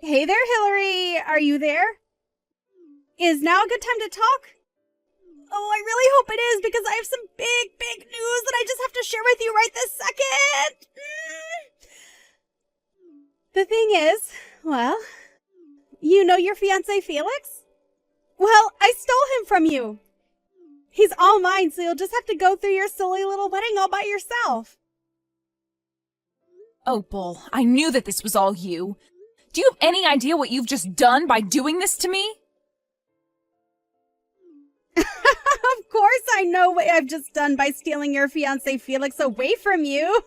Hey there, Hillary. Are you there? Is now a good time to talk? Oh, I really hope it is because I have some big news that I just have to share with you right this second. The thing is, well, you know your fiancé Felix? Well, I stole him from you. He's all mine, so you'll just have to go through your silly little wedding all by yourself. Opal, I knew that this was all you. Do you have any idea what you've just done by doing this to me? Of course I know what I've just done by stealing your fiancé Felix away from you.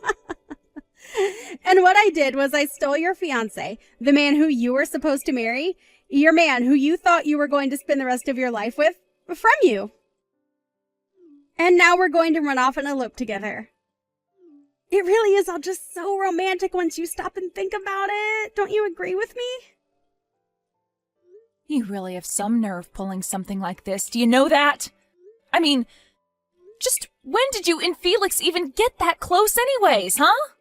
And what I did was I stole your fiancé, the man who you were supposed to marry, your man who you thought you were going to spend the rest of your life with, from you. And now we're going to run off and elope together. It really is all just so romantic once you stop and think about it. Don't you agree with me? You really have some nerve pulling something like this. Do you know that? I mean, just when did you and Felix even get that close anyways, huh?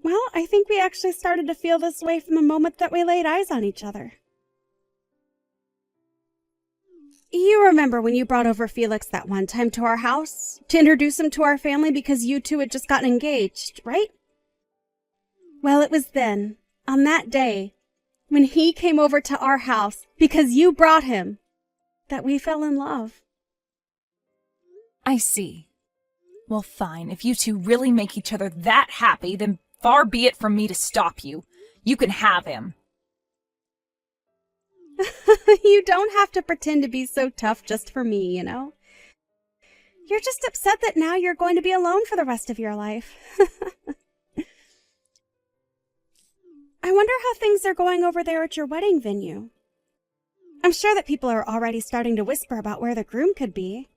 Well, I think we actually started to feel this way from the moment that we laid eyes on each other. You remember when you brought over Felix that one time to our house to introduce him to our family because you two had just gotten engaged, right? Well, it was then, on that day, when he came over to our house because you brought him, that we fell in love. I see. Well, fine. If you two really make each other that happy, then far be it from me to stop you. You can have him. You don't have to pretend to be so tough just for me, you know? You're just upset that now you're going to be alone for the rest of your life. I wonder how things are going over there at your wedding venue. I'm sure that people are already starting to whisper about where the groom could be.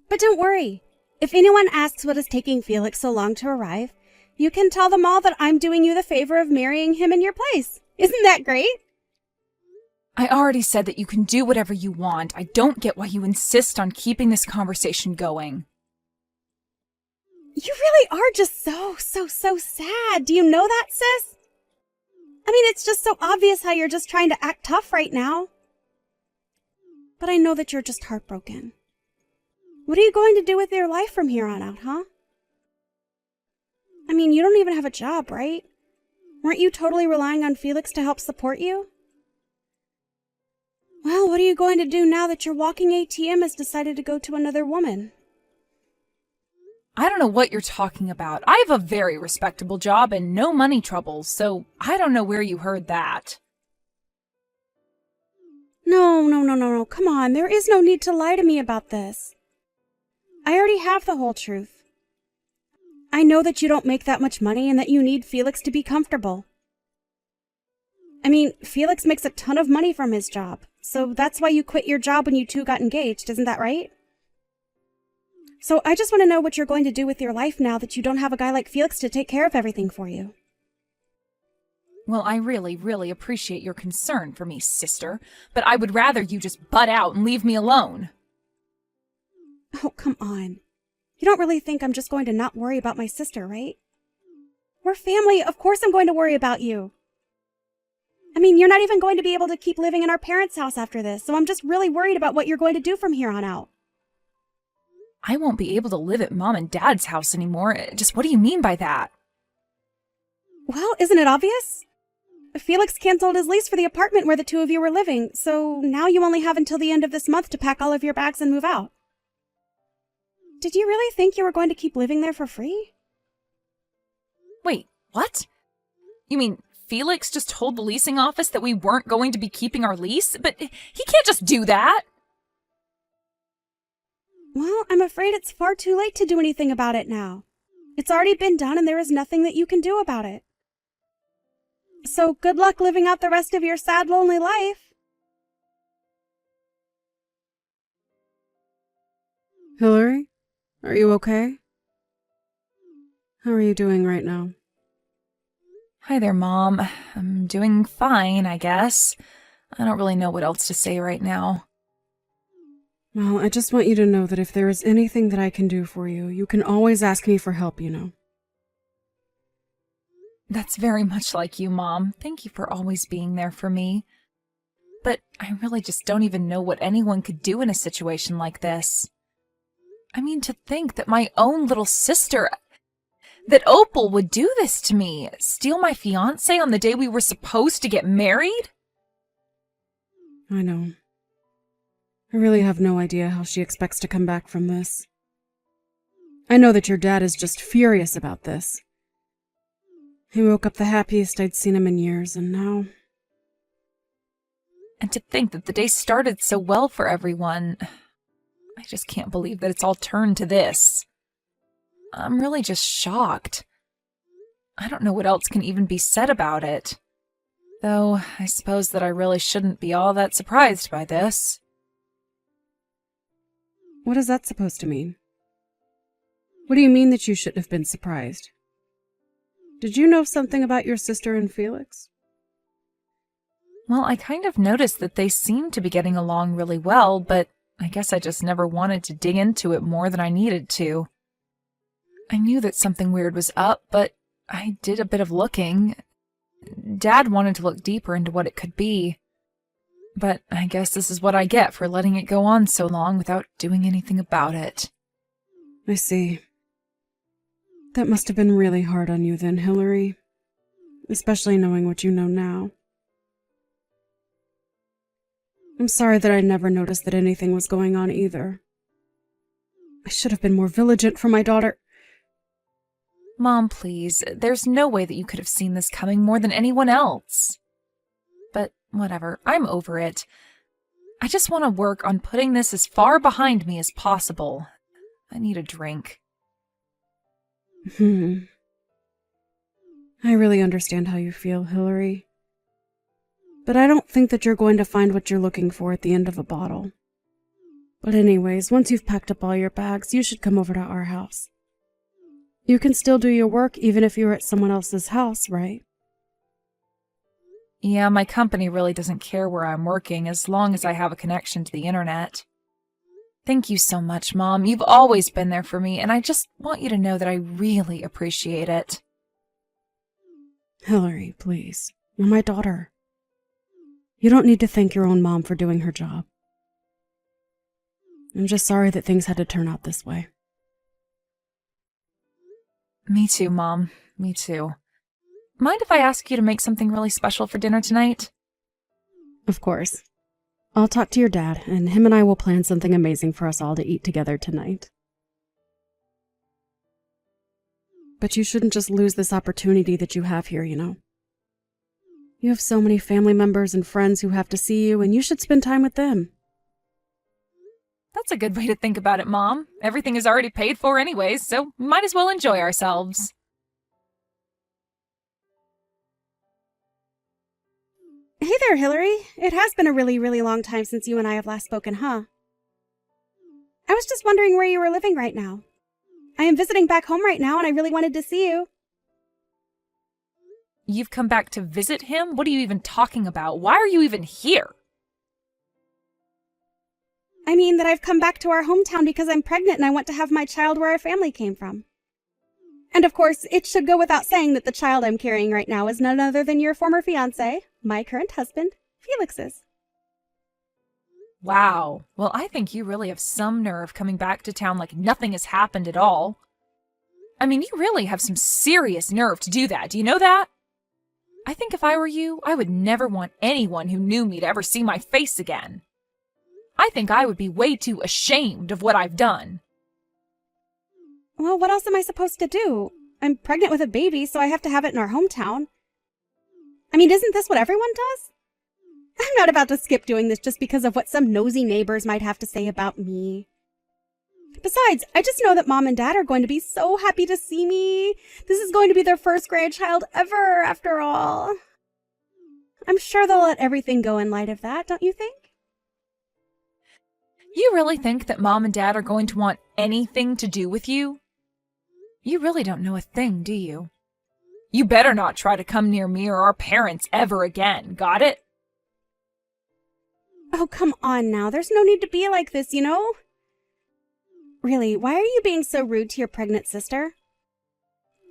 But don't worry. If anyone asks what is taking Felix so long to arrive, you can tell them all that I'm doing you the favor of marrying him in your place. Isn't that great? I already said that you can do whatever you want. I don't get why you insist on keeping this conversation going. You really are just so sad. Do you know that, sis? I mean, it's just so obvious how you're just trying to act tough right now. But I know that you're just heartbroken. What are you going to do with your life from here on out, huh? I mean, you don't even have a job, right? Weren't you totally relying on Felix to help support you? Well, what are you going to do now that your walking ATM has decided to go to another woman? I don't know what you're talking about. I have a very respectable job and no money troubles, so I don't know where you heard that. No. Come on, there is no need to lie to me about this. I already have the whole truth. I know that you don't make that much money and that you need Felix to be comfortable. I mean, Felix makes a ton of money from his job, so that's why you quit your job when you two got engaged, isn't that right? So I just want to know what you're going to do with your life now that you don't have a guy like Felix to take care of everything for you. Well, I really appreciate your concern for me, sister, but I would rather you just butt out and leave me alone. Oh, come on. You don't really think I'm just going to not worry about my sister, right? We're family. Of course I'm going to worry about you. I mean, you're not even going to be able to keep living in our parents' house after this, so I'm just really worried about what you're going to do from here on out. I won't be able to live at Mom and Dad's house anymore. Just what do you mean by that? Well, isn't it obvious? Felix canceled his lease for the apartment where the two of you were living, so now you only have until the end of this month to pack all of your bags and move out. Did you really think you were going to keep living there for free? Wait, what? You mean Felix just told the leasing office that we weren't going to be keeping our lease? But he can't just do that! Well, I'm afraid it's far too late to do anything about it now. It's already been done and there is nothing that you can do about it. So good luck living out the rest of your sad, lonely life. Hillary? Are you okay? How are you doing right now? Hi there, Mom. I'm doing fine, I guess. I don't really know what else to say right now. Well, I just want you to know that if there is anything that I can do for you, you can always ask me for help, you know. That's very much like you, Mom. Thank you for always being there for me. But I really just don't even know what anyone could do in a situation like this. I mean, to think that my own little sister, that Opal would do this to me, steal my fiancé on the day we were supposed to get married? I know. I really have no idea how she expects to come back from this. I know that your dad is just furious about this. He woke up the happiest I'd seen him in years, and now... And to think that the day started so well for everyone. I just can't believe that it's all turned to this. I'm really just shocked. I don't know what else can even be said about it. Though, I suppose that I really shouldn't be all that surprised by this. What is that supposed to mean? What do you mean that you shouldn't have been surprised? Did you know something about your sister and Felix? Well, I kind of noticed that they seemed to be getting along really well, but I guess I just never wanted to dig into it more than I needed to. I knew that something weird was up, but I did a bit of looking. Dad wanted to look deeper into what it could be. But I guess this is what I get for letting it go on so long without doing anything about it. I see. That must have been really hard on you then, Hillary. Especially knowing what you know now. I'm sorry that I never noticed that anything was going on either. I should have been more vigilant for my daughter. Mom, please. There's no way that you could have seen this coming more than anyone else. But whatever, I'm over it. I just want to work on putting this as far behind me as possible. I need a drink. I really understand how you feel, Hillary. But I don't think that you're going to find what you're looking for at the end of a bottle. But anyways, once you've packed up all your bags, you should come over to our house. You can still do your work even if you're at someone else's house, right? Yeah, my company really doesn't care where I'm working as long as I have a connection to the internet. Thank you so much, Mom. You've always been there for me, and I just want you to know that I really appreciate it. Hillary, please. You're my daughter. You don't need to thank your own mom for doing her job. I'm just sorry that things had to turn out this way. Me too, Mom. Me too. Mind if I ask you to make something really special for dinner tonight? Of course. I'll talk to your dad, and him and I will plan something amazing for us all to eat together tonight. But you shouldn't just lose this opportunity that you have here, you know. You have so many family members and friends who have to see you, and you should spend time with them. That's a good way to think about it, Mom. Everything is already paid for anyways, so we might as well enjoy ourselves. Hey there, Hillary. It has been a really, really long time since you and I have last spoken, huh? I was just wondering where you were living right now. I am visiting back home right now, and I really wanted to see you. You've come back to visit him? What are you even talking about? Why are you even here? I mean that I've come back to our hometown because I'm pregnant and I want to have my child where our family came from. And of course, it should go without saying that the child I'm carrying right now is none other than your former fiancé, my current husband, Felix's. Wow. Well, I think you really have some nerve coming back to town like nothing has happened at all. I mean, you really have some serious nerve to do that. Do you know that? I think if I were you, I would never want anyone who knew me to ever see my face again. I think I would be way too ashamed of what I've done. Well, what else am I supposed to do? I'm pregnant with a baby, so I have to have it in our hometown. I mean, isn't this what everyone does? I'm not about to skip doing this just because of what some nosy neighbors might have to say about me. Besides, I just know that Mom and Dad are going to be so happy to see me. This is going to be their first grandchild ever, after all. I'm sure they'll let everything go in light of that, don't you think? You really think that Mom and Dad are going to want anything to do with you? You really don't know a thing, do you? You better not try to come near me or our parents ever again, got it? Oh, come on now. There's no need to be like this, you know? Really, why are you being so rude to your pregnant sister?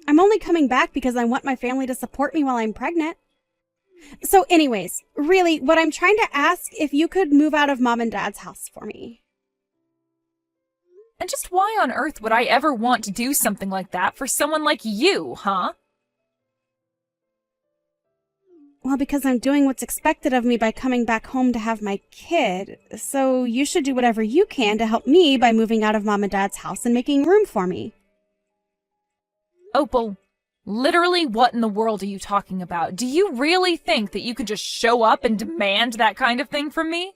I'm only coming back because I want my family to support me while I'm pregnant. So anyways, really, what I'm trying to ask if you could move out of Mom and Dad's house for me. And just why on earth would I ever want to do something like that for someone like you, huh? Well, because I'm doing what's expected of me by coming back home to have my kid. So you should do whatever you can to help me by moving out of Mom and Dad's house and making room for me. Opal, literally what in the world are you talking about? Do you really think that you could just show up and demand that kind of thing from me?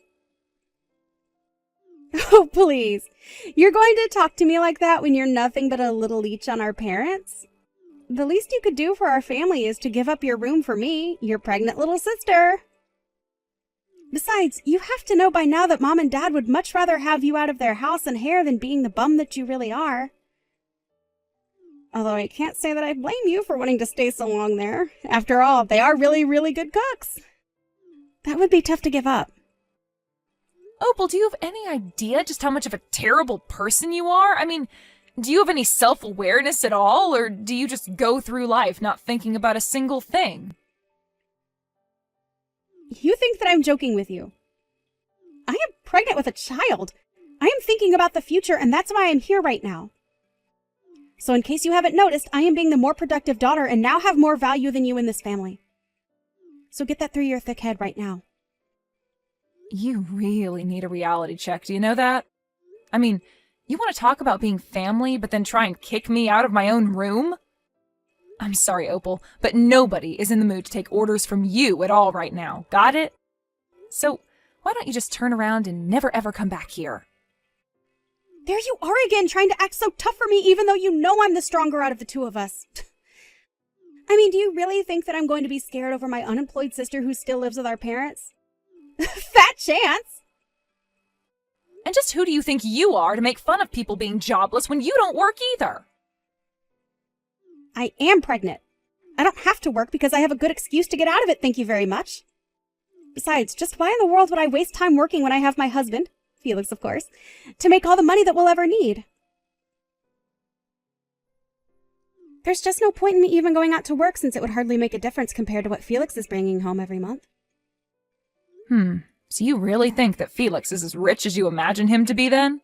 Oh, please. You're going to talk to me like that when you're nothing but a little leech on our parents? The least you could do for our family is to give up your room for me, your pregnant little sister. Besides, you have to know by now that Mom and Dad would much rather have you out of their house and hair than being the bum that you really are. Although I can't say that I blame you for wanting to stay so long there. After all, they are really, really good cooks. That would be tough to give up. Opal, do you have any idea just how much of a terrible person you are? I mean, do you have any self-awareness at all, or do you just go through life not thinking about a single thing? You think that I'm joking with you. I am pregnant with a child. I am thinking about the future, and that's why I'm here right now. So in case you haven't noticed, I am being the more productive daughter and now have more value than you in this family. So get that through your thick head right now. You really need a reality check, do you know that? I mean, you want to talk about being family, but then try and kick me out of my own room? I'm sorry, Opal, but nobody is in the mood to take orders from you at all right now. Got it? So, why don't you just turn around and never ever come back here? There you are again, trying to act so tough for me even though you know I'm the stronger out of the two of us. I mean, do you really think that I'm going to be scared over my unemployed sister who still lives with our parents? Fat chance! And just who do you think you are to make fun of people being jobless when you don't work either? I am pregnant. I don't have to work because I have a good excuse to get out of it, thank you very much. Besides, just why in the world would I waste time working when I have my husband, Felix of course, to make all the money that we'll ever need? There's just no point in me even going out to work since it would hardly make a difference compared to what Felix is bringing home every month. So you really think that Felix is as rich as you imagine him to be then?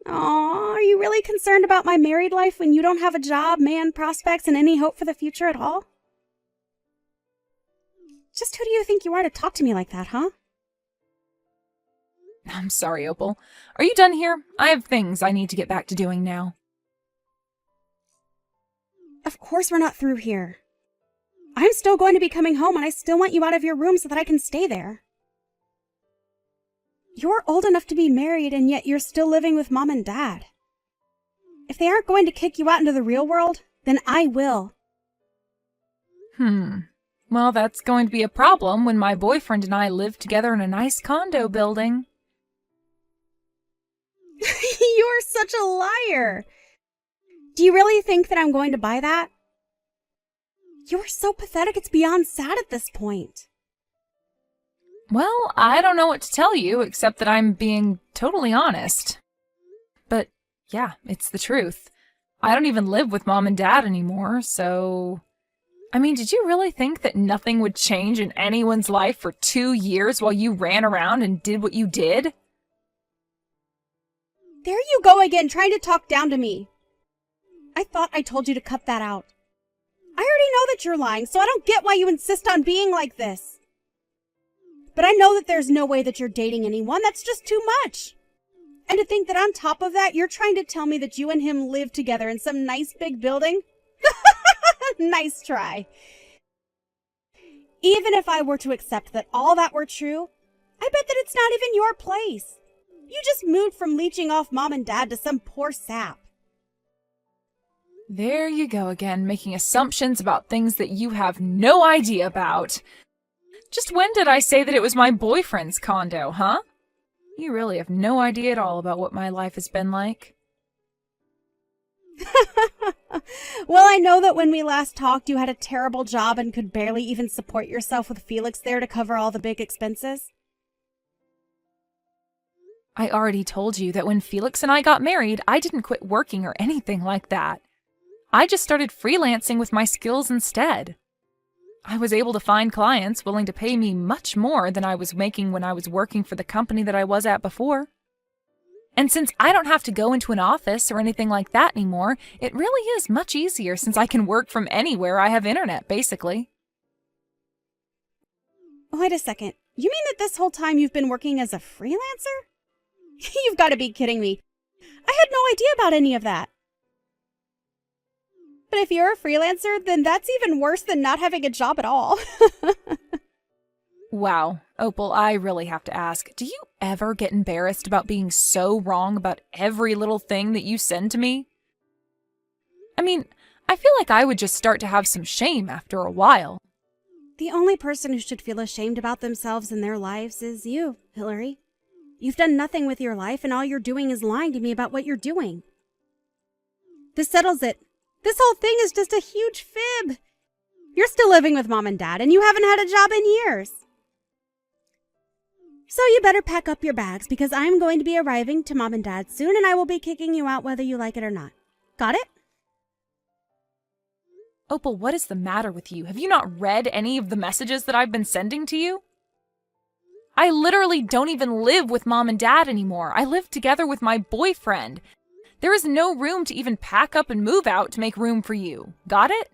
Aw, are you really concerned about my married life when you don't have a job, man, prospects, and any hope for the future at all? Just who do you think you are to talk to me like that, huh? I'm sorry, Opal. Are you done here? I have things I need to get back to doing now. Of course we're not through here. I'm still going to be coming home and I still want you out of your room so that I can stay there. You're old enough to be married and yet you're still living with Mom and Dad. If they aren't going to kick you out into the real world, then I will. Well, that's going to be a problem when my boyfriend and I live together in a nice condo building. You're such a liar. Do you really think that I'm going to buy that? You're so pathetic, it's beyond sad at this point. Well, I don't know what to tell you, except that I'm being totally honest. But, yeah, it's the truth. I don't even live with Mom and Dad anymore, so... I mean, did you really think that nothing would change in anyone's life for 2 years while you ran around and did what you did? There you go again, trying to talk down to me. I thought I told you to cut that out. I already know that you're lying, so I don't get why you insist on being like this. But I know that there's no way that you're dating anyone. That's just too much. And to think that on top of that, you're trying to tell me that you and him live together in some nice big building? Nice try. Even if I were to accept that all that were true, I bet that it's not even your place. You just moved from leeching off Mom and Dad to some poor sap. There you go again, making assumptions about things that you have no idea about. Just when did I say that it was my boyfriend's condo, huh? You really have no idea at all about what my life has been like. Well, I know that when we last talked, you had a terrible job and could barely even support yourself with Felix there to cover all the big expenses. I already told you that when Felix and I got married, I didn't quit working or anything like that. I just started freelancing with my skills instead. I was able to find clients willing to pay me much more than I was making when I was working for the company that I was at before. And since I don't have to go into an office or anything like that anymore, it really is much easier since I can work from anywhere I have internet, basically. Wait a second. You mean that this whole time you've been working as a freelancer? You've got to be kidding me. I had no idea about any of that. But if you're a freelancer, then that's even worse than not having a job at all. Wow, Opal, I really have to ask, do you ever get embarrassed about being so wrong about every little thing that you send to me? I mean, I feel like I would just start to have some shame after a while. The only person who should feel ashamed about themselves and their lives is you, Hillary. You've done nothing with your life, and all you're doing is lying to me about what you're doing. This settles it. This whole thing is just a huge fib. You're still living with Mom and Dad, and you haven't had a job in years. So you better pack up your bags, because I'm going to be arriving to Mom and Dad soon, and I will be kicking you out whether you like it or not. Got it? Opal, what is the matter with you? Have you not read any of the messages that I've been sending to you? I literally don't even live with Mom and Dad anymore. I live together with my boyfriend. There is no room to even pack up and move out to make room for you. Got it?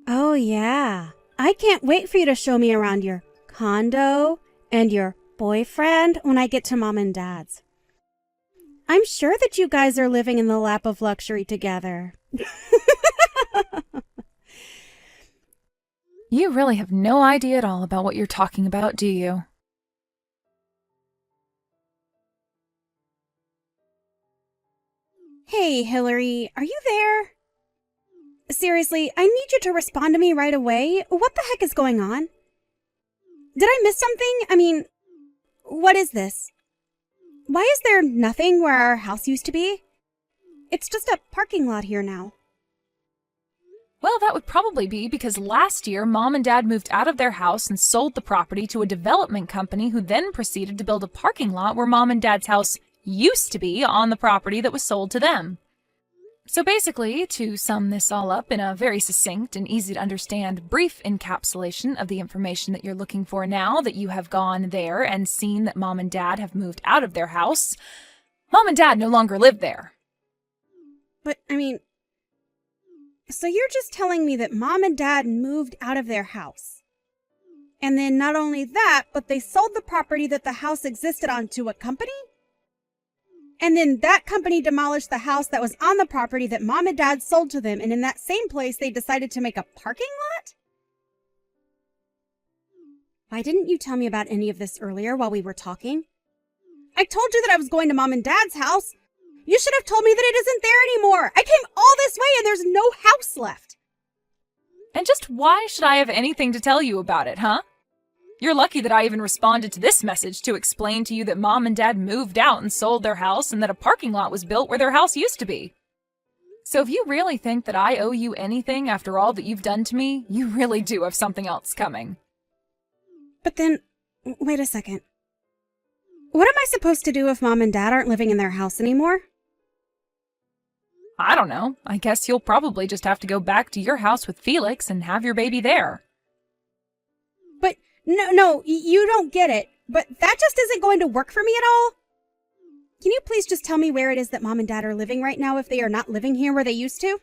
Oh, yeah. I can't wait for you to show me around your condo and your boyfriend when I get to Mom and Dad's. I'm sure that you guys are living in the lap of luxury together. You really have no idea at all about what you're talking about, do you? Hey, Hillary, are you there? Seriously, I need you to respond to me right away. What the heck is going on? Did I miss something? I mean, what is this? Why is there nothing where our house used to be? It's just a parking lot here now. Well, that would probably be because last year, Mom and Dad moved out of their house and sold the property to a development company who then proceeded to build a parking lot where Mom and Dad's house used to be on the property that was sold to them. So basically, to sum this all up in a very succinct and easy to understand brief encapsulation of the information that you're looking for now that you have gone there and seen that Mom and Dad have moved out of their house, Mom and Dad no longer live there. But, I mean, so you're just telling me that Mom and Dad moved out of their house. And then not only that, but they sold the property that the house existed on to a company? And then that company demolished the house that was on the property that Mom and Dad sold to them, and in that same place they decided to make a parking lot? Why didn't you tell me about any of this earlier while we were talking? I told you that I was going to Mom and Dad's house. You should have told me that it isn't there anymore. I came all this way and there's no house left. And just why should I have anything to tell you about it, huh? You're lucky that I even responded to this message to explain to you that Mom and Dad moved out and sold their house and that a parking lot was built where their house used to be. So if you really think that I owe you anything after all that you've done to me, you really do have something else coming. But then, wait a second. What am I supposed to do if Mom and Dad aren't living in their house anymore? I don't know. I guess you'll probably just have to go back to your house with Felix and have your baby there. But no, you don't get it. But that just isn't going to work for me at all. Can you please just tell me where it is that Mom and Dad are living right now if they are not living here where they used to?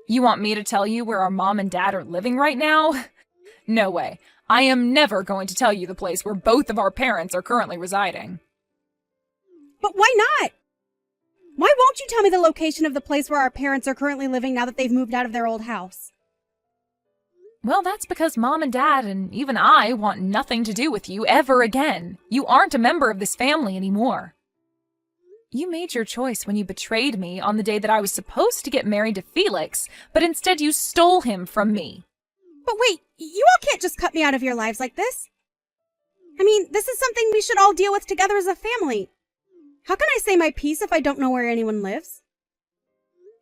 You want me to tell you where our Mom and Dad are living right now? No way. I am never going to tell you the place where both of our parents are currently residing. But why not? Why won't you tell me the location of the place where our parents are currently living now that they've moved out of their old house? Well, that's because Mom and Dad and even I want nothing to do with you ever again. You aren't a member of this family anymore. You made your choice when you betrayed me on the day that I was supposed to get married to Felix, but instead you stole him from me. But wait, you all can't just cut me out of your lives like this. I mean, this is something we should all deal with together as a family. How can I say my piece if I don't know where anyone lives?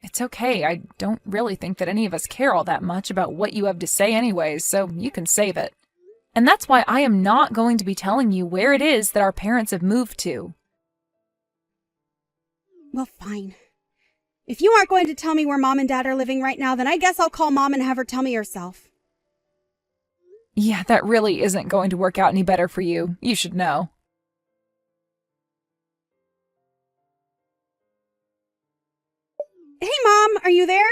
It's okay. I don't really think that any of us care all that much about what you have to say anyways, so you can save it. And that's why I am not going to be telling you where it is that our parents have moved to. Well, fine. If you aren't going to tell me where Mom and Dad are living right now, then I guess I'll call Mom and have her tell me herself. Yeah, that really isn't going to work out any better for you. You should know. Hey, Mom, are you there?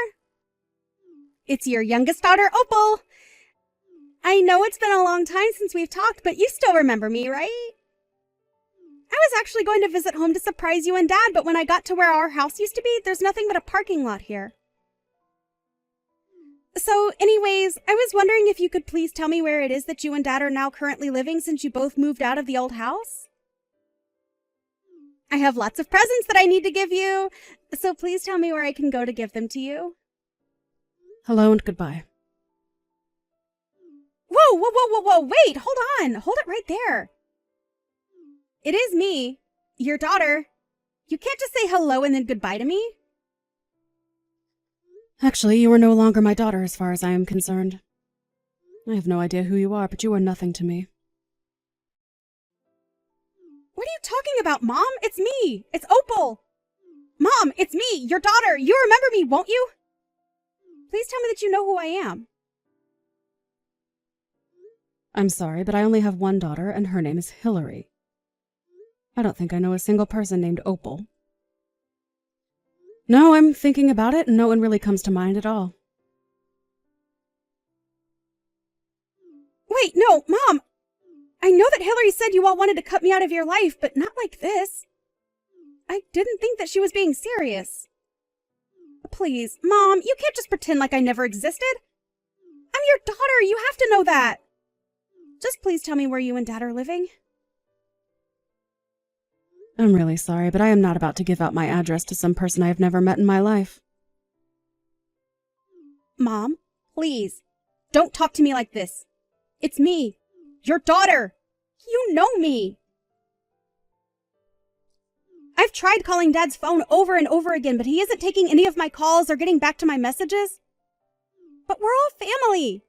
It's your youngest daughter, Opal. I know it's been a long time since we've talked, but you still remember me, right? I was actually going to visit home to surprise you and Dad, but when I got to where our house used to be, there's nothing but a parking lot here. So, anyways, I was wondering if you could please tell me where it is that you and Dad are now currently living since you both moved out of the old house? I have lots of presents that I need to give you, so please tell me where I can go to give them to you. Hello and goodbye. Whoa, wait, hold on. Hold it right there. It is me, your daughter. You can't just say hello and then goodbye to me. Actually, you are no longer my daughter as far as I am concerned. I have no idea who you are, but you are nothing to me. What are you talking about, Mom? It's me. It's Opal. Mom, it's me, your daughter. You remember me, won't you? Please tell me that you know who I am. I'm sorry, but I only have one daughter, and her name is Hillary. I don't think I know a single person named Opal. No, I'm thinking about it, and no one really comes to mind at all. Wait, no, Mom. I know that Hillary said you all wanted to cut me out of your life, but not like this. I didn't think that she was being serious. Please, Mom, you can't just pretend like I never existed. I'm your daughter. You have to know that. Just please tell me where you and Dad are living. I'm really sorry, but I am not about to give out my address to some person I have never met in my life. Mom, please, don't talk to me like this. It's me, your daughter. You know me. I've tried calling Dad's phone over and over again, but he isn't taking any of my calls or getting back to my messages. But we're all family.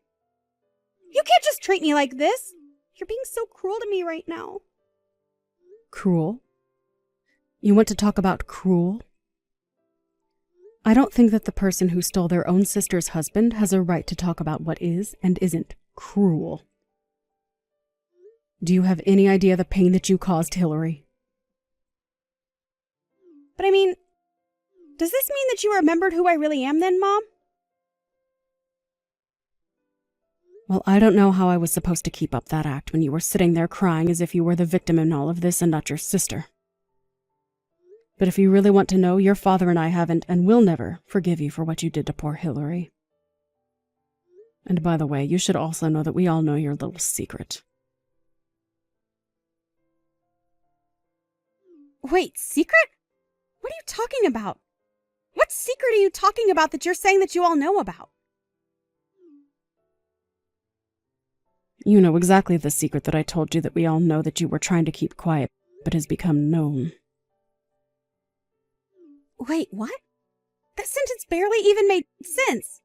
You can't just treat me like this. You're being so cruel to me right now. Cruel? You want to talk about cruel? I don't think that the person who stole their own sister's husband has a right to talk about what is and isn't cruel. Do you have any idea the pain that you caused Hillary? But I mean, does this mean that you remembered who I really am then, Mom? Well, I don't know how I was supposed to keep up that act when you were sitting there crying as if you were the victim in all of this and not your sister. But if you really want to know, your father and I haven't and will never forgive you for what you did to poor Hillary. And by the way, you should also know that we all know your little secret. Wait, secret? What are you talking about? What secret are you talking about that you're saying that you all know about? You know exactly the secret that I told you that we all know that you were trying to keep quiet, but has become known. Wait, what? That sentence barely even made sense.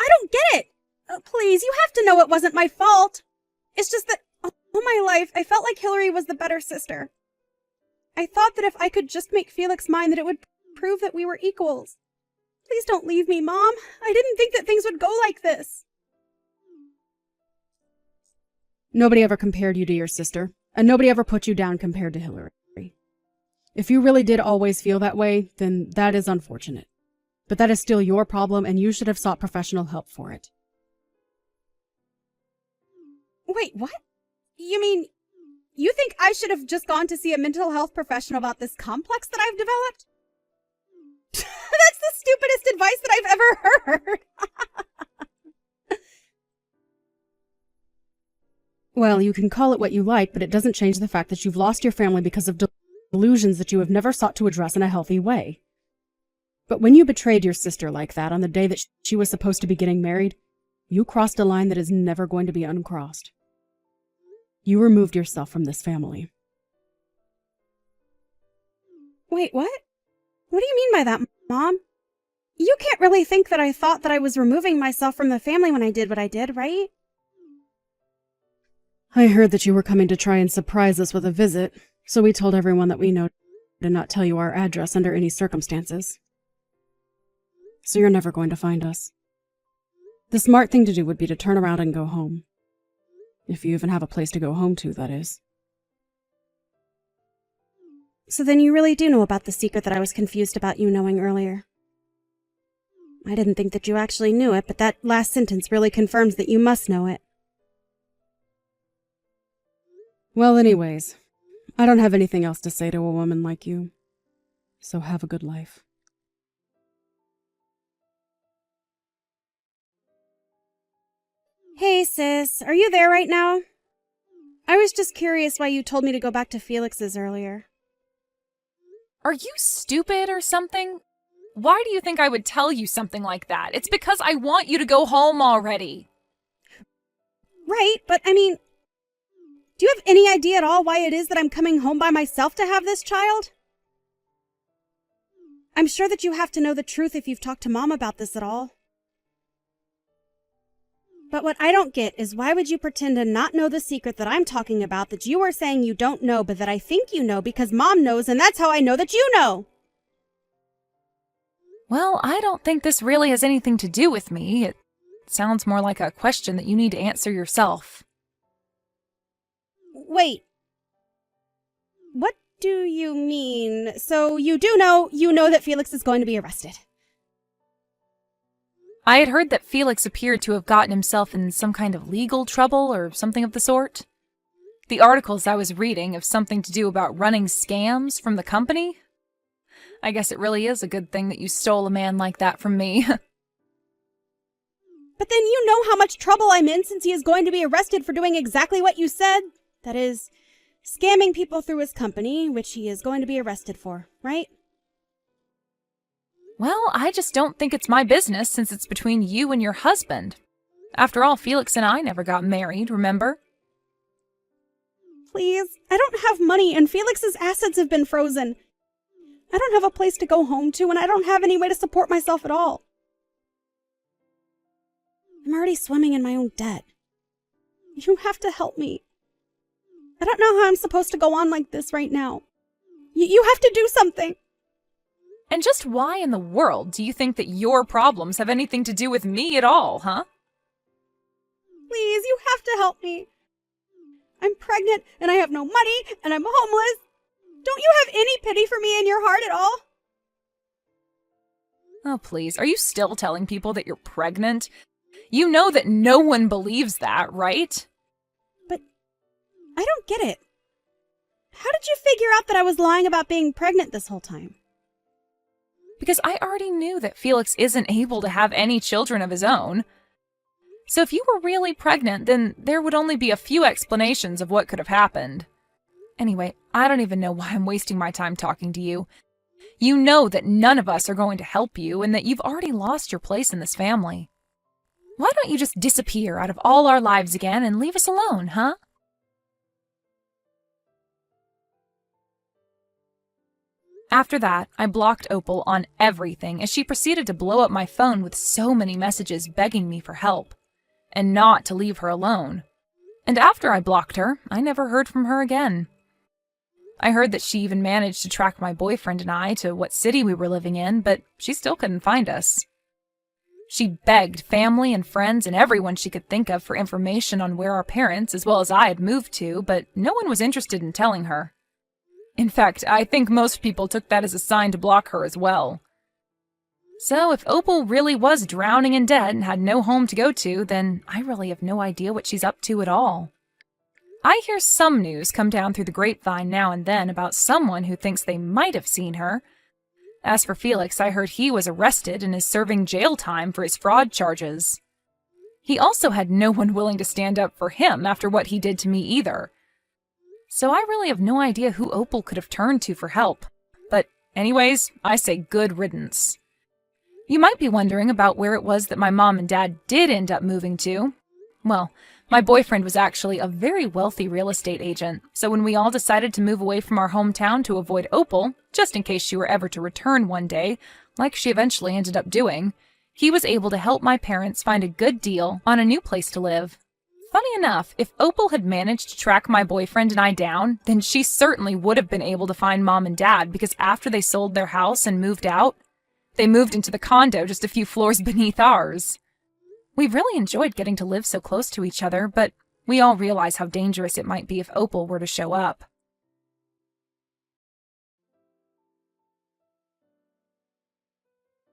I don't get it. Please, you have to know it wasn't my fault. It's just that all my life, I felt like Hillary was the better sister. I thought that if I could just make Felix mine, that it would prove that we were equals. Please don't leave me, Mom. I didn't think that things would go like this. Nobody ever compared you to your sister, and nobody ever put you down compared to Hillary. If you really did always feel that way, then that is unfortunate. But that is still your problem, and you should have sought professional help for it. Wait, what? You mean, you think I should have just gone to see a mental health professional about this complex that I've developed? That's the stupidest advice that I've ever heard. Well, you can call it what you like, but it doesn't change the fact that you've lost your family because of delusions that you have never sought to address in a healthy way. But when you betrayed your sister like that on the day that she was supposed to be getting married, you crossed a line that is never going to be uncrossed. You removed yourself from this family. Wait, what? What do you mean by that, Mom? You can't really think that I thought that I was removing myself from the family when I did what I did, right? I heard that you were coming to try and surprise us with a visit, so we told everyone that we know to not tell you our address under any circumstances. so you're never going to find us. The smart thing to do would be to turn around and go home. If you even have a place to go home to, that is. So then you really do know about the secret that I was confused about you knowing earlier. I didn't think that you actually knew it, but that last sentence really confirms that you must know it. Well, anyways, I don't have anything else to say to a woman like you. So have a good life. Hey, sis, are you there right now? I was just curious why you told me to go back to Felix's earlier. Are you stupid or something? Why do you think I would tell you something like that? It's because I want you to go home already. Right, but I mean, do you have any idea at all why it is that I'm coming home by myself to have this child? I'm sure that you have to know the truth if you've talked to Mom about this at all. But what I don't get is why would you pretend to not know the secret that I'm talking about that you are saying you don't know but that I think you know because Mom knows and that's how I know that you know? Well, I don't think this really has anything to do with me. It sounds more like a question that you need to answer yourself. Wait. What do you mean? So you know that Felix is going to be arrested. I had heard that Felix appeared to have gotten himself in some kind of legal trouble or something of the sort. The articles I was reading have something to do about running scams from the company. I guess it really is a good thing that you stole a man like that from me. But then you know how much trouble I'm in since he is going to be arrested for doing exactly what you said. That is, scamming people through his company, which he is going to be arrested for, right? Well, I just don't think it's my business since it's between you and your husband. After all, Felix and I never got married, remember? Please, I don't have money and Felix's assets have been frozen. I don't have a place to go home to and I don't have any way to support myself at all. I'm already swimming in my own debt. You have to help me. I don't know how I'm supposed to go on like this right now. You have to do something. And just why in the world do you think that your problems have anything to do with me at all, huh? Please, you have to help me. I'm pregnant and I have no money and I'm homeless. Don't you have any pity for me in your heart at all? Oh, please, are you still telling people that you're pregnant? You know that no one believes that, right? But I don't get it. How did you figure out that I was lying about being pregnant this whole time? Because I already knew that Felix isn't able to have any children of his own. So if you were really pregnant, then there would only be a few explanations of what could have happened. Anyway, I don't even know why I'm wasting my time talking to you. You know that none of us are going to help you and that you've already lost your place in this family. Why don't you just disappear out of all our lives again and leave us alone, huh? After that, I blocked Opal on everything as she proceeded to blow up my phone with so many messages begging me for help, and not to leave her alone. And after I blocked her, I never heard from her again. I heard that she even managed to track my boyfriend and I to what city we were living in, but she still couldn't find us. She begged family and friends and everyone she could think of for information on where our parents, as well as I, had moved to, but no one was interested in telling her. In fact, I think most people took that as a sign to block her as well. So if Opal really was drowning in debt and had no home to go to, then I really have no idea what she's up to at all. I hear some news come down through the grapevine now and then about someone who thinks they might have seen her. As for Felix, I heard he was arrested and is serving jail time for his fraud charges. He also had no one willing to stand up for him after what he did to me either. So I really have no idea who Opal could have turned to for help. But anyways, I say good riddance. You might be wondering about where it was that my mom and dad did end up moving to. Well, my boyfriend was actually a very wealthy real estate agent, so when we all decided to move away from our hometown to avoid Opal, just in case she were ever to return one day, like she eventually ended up doing, he was able to help my parents find a good deal on a new place to live. Funny enough, if Opal had managed to track my boyfriend and I down, then she certainly would have been able to find Mom and Dad because after they sold their house and moved out, They moved into the condo just a few floors beneath ours. We really enjoyed getting to live so close to each other, but we all realize how dangerous it might be if Opal were to show up.